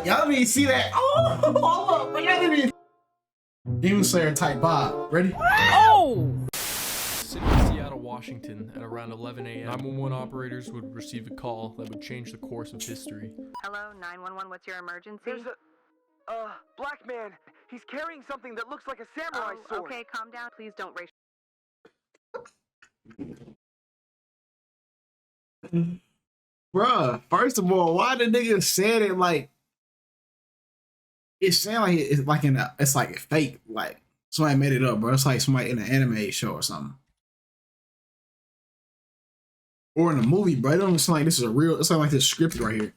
Y'all didn't see that. Oh, hold up. Y'all didn't. Demon Slayer type Bob. Ready? Oh! City of Seattle, Washington, at around 11 a.m. 911 operators would receive a call that would change the course of history. Hello, 911, what's your emergency? There's a, black man. He's carrying something that looks like a samurai sword. Okay, calm down. Please don't race. Bruh, first of all, why the nigga said it like it sound like it's like it's like fake, like somebody made it up, bro. It's like somebody in an anime show or something. Or in a movie, bro. It don't sound like this is a real, it sounds like this script right here.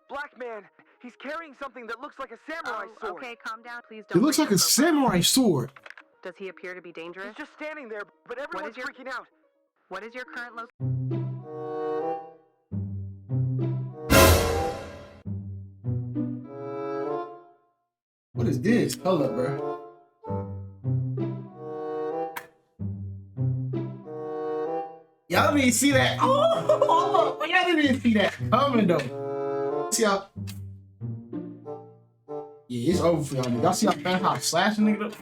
Black man. He's carrying something that looks like a samurai sword. Okay, calm down. Please don't. It looks like a samurai sword. Does he appear to be dangerous? He's just standing there, but everyone's freaking out. What is your current location? What is this? Hold up, bro. Y'all didn't see that. Oh, hold up. Y'all didn't see that coming though. See y'all. Yeah, it's over for y'all. Y'all see how slashing nigga up?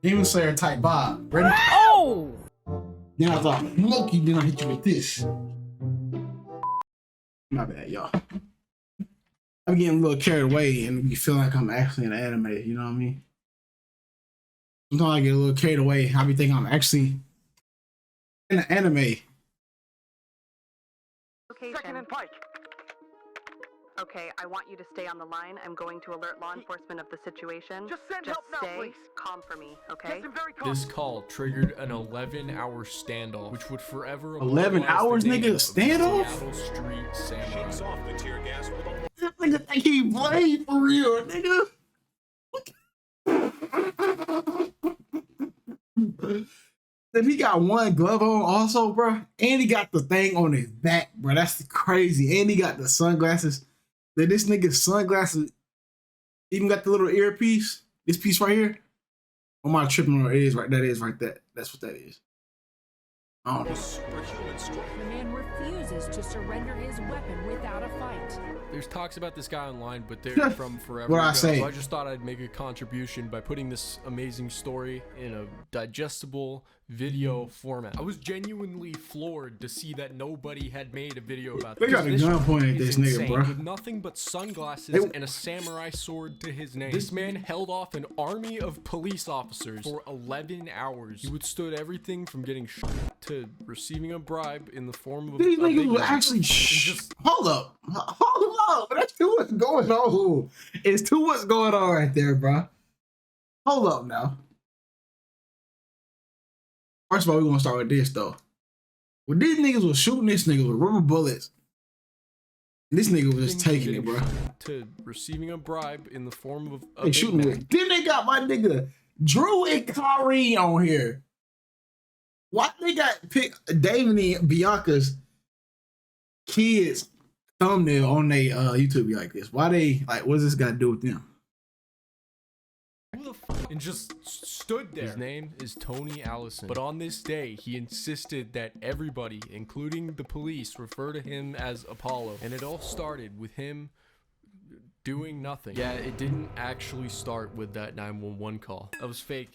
Demon Slayer type Bob. Ready? Oh! Then I thought, Loki, then I hit you with this. My bad, y'all. I'm getting a little carried away and be feeling like I'm actually in an anime, you know what I mean? Sometimes I get a little carried away. I be thinking I'm actually in an anime. Second and Pike. Okay, I want you to stay on the line. I'm going to alert law enforcement of the situation. Just send help now, please. Calm for me, okay? Yes, I'm very calm. This call triggered an 11-hour standoff, which would forever 11 hours, nigga? Standoff? Seattle Street Samurai. Shakes off the tear gas with all This nigga think he played for real, nigga. Then he got one glove on also, bro. And he got the thing on his back, bro. That's crazy. And he got the sunglasses. Then this nigga's sunglasses even got the little earpiece. This piece right here. Oh my tripping on it is right. That is right there. That's what that is. I don't know. superhuman strength. The man refuses to surrender his weapon without a fight. There's talks about this guy online, but they're from forever What I ago. say? So I just thought I'd make a contribution by putting this amazing story in a digestible video format. I was genuinely floored to see that nobody had made a video about They this. got a This gun pointed at is this nigga, insane, bro. with nothing but sunglasses and a samurai sword to his name. This man held off an army of police officers for 11 hours. He withstood everything from getting shot to receiving a bribe in the form of These a niggas big will gun. actually just hold up. Hold up. That's too much going on. It's too much going on right there, bro. Hold up now. First of all, we're gonna start with this though. When these niggas was shooting this nigga with rubber bullets, this nigga was just taking it, bro. To receiving a bribe in the form of a They Big shooting Mac. with. Then they got my nigga Drew and Kyrie on here. Why they got pick David and Bianca's kids thumbnail on their YouTube like this? Why they like? What's this got to do with them? Who the f- and just stood there. His name is Tony Allison, but on this day he insisted that everybody, including the police, refer to him as Apollo, and it all started with him doing nothing. Yeah, it didn't actually start with that 911 call. That was fake.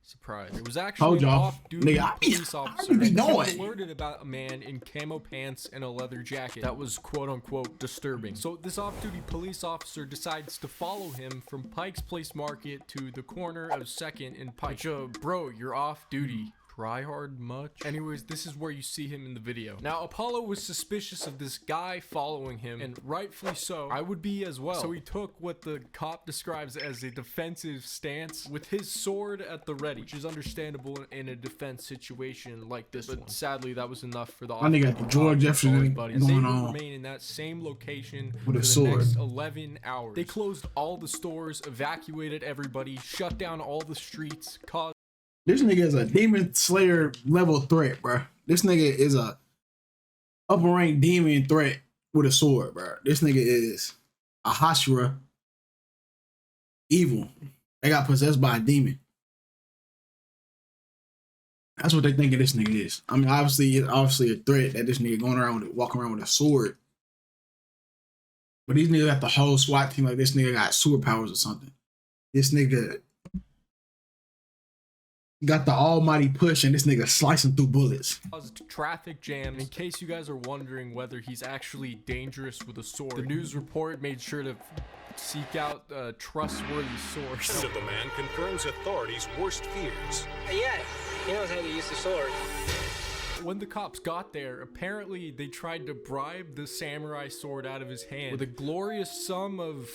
Surprise. It was actually Told an y'all. off-duty Nigga, I be police officer be that knowing. alerted about a man in camo pants and a leather jacket that was quote-unquote disturbing. So this off-duty police officer decides to follow him from Pike's Place Market to the corner of 2nd and Pike. Bro, you're off-duty. Try hard much? Anyways, this is where you see him in the video. Now, Apollo was suspicious of this guy following him, and rightfully so. I would be as well. So he took what the cop describes as a defensive stance with his sword at the ready, which is understandable in a defense situation like this one. Sadly, that was enough for the My nigga got the George Jefferson buddies. And they going would on remain in that same location with for a the sword. next 11 hours. They closed all the stores, evacuated everybody, shut down all the streets, caused This nigga is a Demon Slayer level threat, bro. This nigga is a upper rank demon threat with a sword, bro. This nigga is a Hashira evil. They got possessed by a demon. That's what they thinking this nigga is. I mean, obviously, it's obviously a threat that this nigga going around with it, walking around with a sword. But these niggas got the whole SWAT team like this nigga got superpowers or something. This nigga got the almighty push and this nigga slicing through bullets. Caused traffic jams. In case you guys are wondering whether he's actually dangerous with a sword, the news report made sure to seek out a trustworthy source. So the man confirms authorities' worst fears. Yeah, he knows how to use the sword. When the cops got there, apparently they tried to bribe the samurai sword out of his hand with a glorious sum of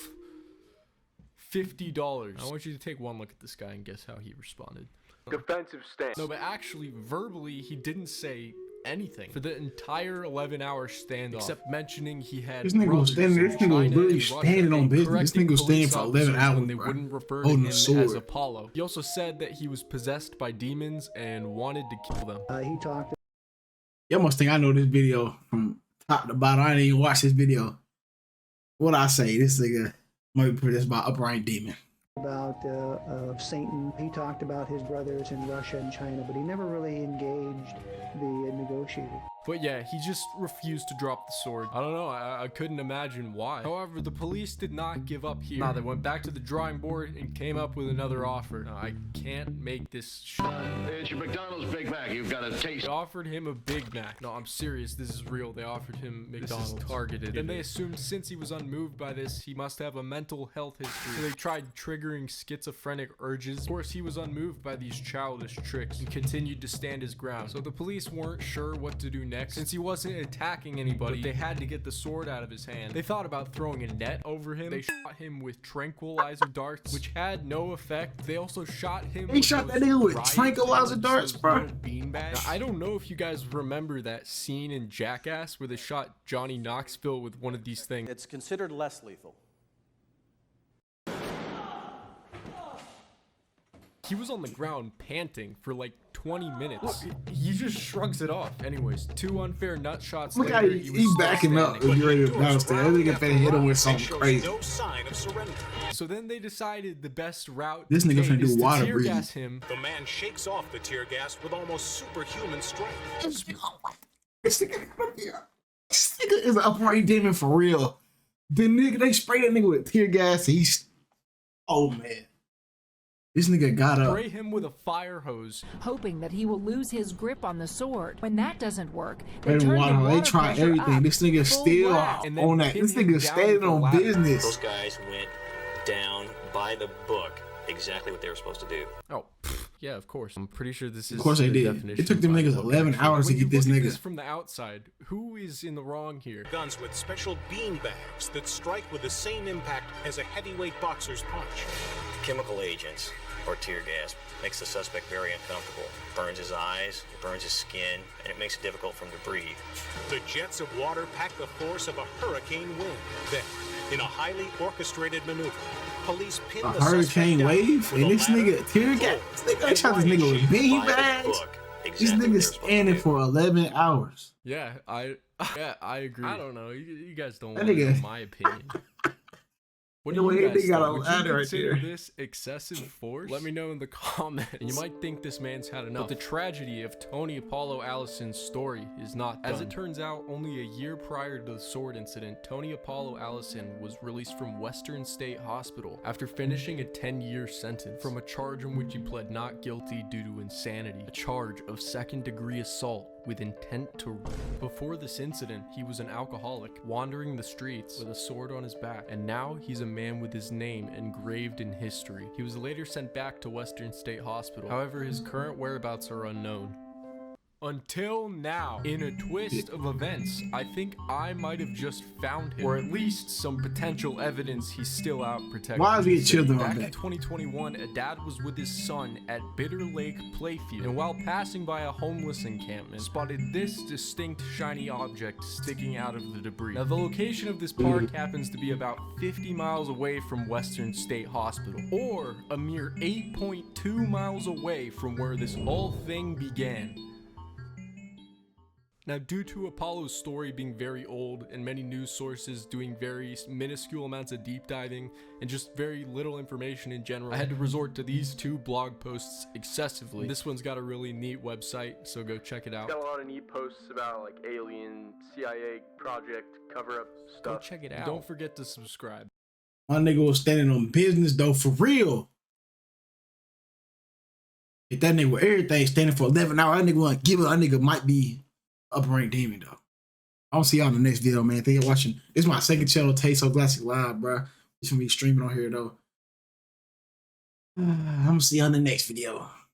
$50. I want you to take one look at this guy and guess how he responded. Defensive stance. No, but actually, verbally, he didn't say anything for the entire 11-hour standoff, except mentioning he had This nigga was standing. This nigga was really standing on business. This nigga was standing for 11 hours. When they wouldn't refer to him as Apollo. He also said that he was possessed by demons and wanted to kill them. He talked. Y'all must think I know this video from top to bottom. I didn't even watch this video. What I say? This nigga might put this by upright demon. About Satan. He talked about his brothers in Russia and China, but he never really engaged the negotiator. But yeah, he just refused to drop the sword. I don't know, I couldn't imagine why. However, the police did not give up here. Nah, they went back to the drawing board and came up with another offer. Now, I can't make this shit. It's your McDonald's Big Mac. You've got to taste. They offered him a Big Mac. No, I'm serious, this is real. They offered him McDonald's. This is targeted. Then they assumed since he was unmoved by this, he must have a mental health history. So they tried triggering schizophrenic urges. Of course, he was unmoved by these childish tricks and continued to stand his ground. So the police weren't sure what to do next. Since he wasn't attacking anybody, but they had to get the sword out of his hand. They thought about throwing a net over him. They shot him with tranquilizer darts, which had no effect. They also shot him. They shot that nigga with tranquilizer darts, bro. Now, I don't know if you guys remember that scene in Jackass where they shot Johnny Knoxville with one of these things. It's considered less lethal. He was on the ground panting for like 20 minutes. He just shrugs it off. Anyways, 2 unfair nut shots Look later, how he backing up if you're ready to bounce there. That nigga finna hit him with something crazy. No sign of surrender. So then they decided the best route this nigga finna do water tear breathing. gas him. The man shakes off the tear gas with almost superhuman strength. This nigga is an upright demon for real. The nigga, they sprayed that nigga with tear gas. He's, oh man. This nigga got up. Spray him with a fire hose, hoping that he will lose his grip on the sword. When that doesn't work, they try everything. Up, this nigga still on that. This nigga standing on business. Those guys went down by the book, exactly what they were supposed to do. Oh, yeah, of course. I'm pretty sure this is. Of course they did. It took them niggas 11 hours to get this nigga. From the outside, who is in the wrong here? Guns with special bean bags that strike with the same impact as a heavyweight boxer's punch. Chemical agents or tear gas makes the suspect very uncomfortable. Burns his eyes, it burns his skin, and it makes it difficult for him to breathe. The jets of water pack the force of a hurricane wind. Then, in a highly orchestrated maneuver, police pin a the hurricane wave, and this nigga tear gas. They shot this nigga with bean bags. This nigga standing for 11 hours. Yeah, I agree. I don't know. You guys don't that want to nigga. know my opinion. What do The way you guys they got a think? ladder right Would you there. consider this excessive force? Let me know in the comments. And you might think this man's had enough. But the tragedy of Tony Apollo Allison's story is not done. As it turns out, only a year prior to the sword incident, Tony Apollo Allison was released from Western State Hospital after finishing a 10-year sentence from a charge in which he pled not guilty due to insanity, a charge of second-degree assault with intent to rape. Before this incident, he was an alcoholic, wandering the streets with a sword on his back, and now he's a man with his name engraved in history. He was later sent back to Western State Hospital. However, his current whereabouts are unknown. Until now, in a twist of events, I think I might have just found him, or at least some potential evidence he's still out protecting. Why is he children Back on in that? 2021, a dad was with his son at Bitter Lake Playfield, and while passing by a homeless encampment, spotted this distinct shiny object sticking out of the debris. Now, the location of this park happens to be about 50 miles away from Western State Hospital, or a mere 8.2 miles away from where this whole thing began. Now, due to Apollo's story being very old and many news sources doing very minuscule amounts of deep diving and just very little information in general, I had to resort to these 2 blog posts excessively. This one's got a really neat website, so go check it out. Got a lot of neat posts about like alien, CIA project, cover-up stuff. Go check it out. Don't forget to subscribe. My nigga was standing on business though, for real. If that nigga with everything standing for 11 hours, that nigga want to give it, that nigga might be upper rank demon though. I'll see y'all in the next video, man. Thank you for watching. This is my second channel, TaeSoGlassy Live, bro. This gonna be streaming on here though. I'm gonna see y'all in the next video.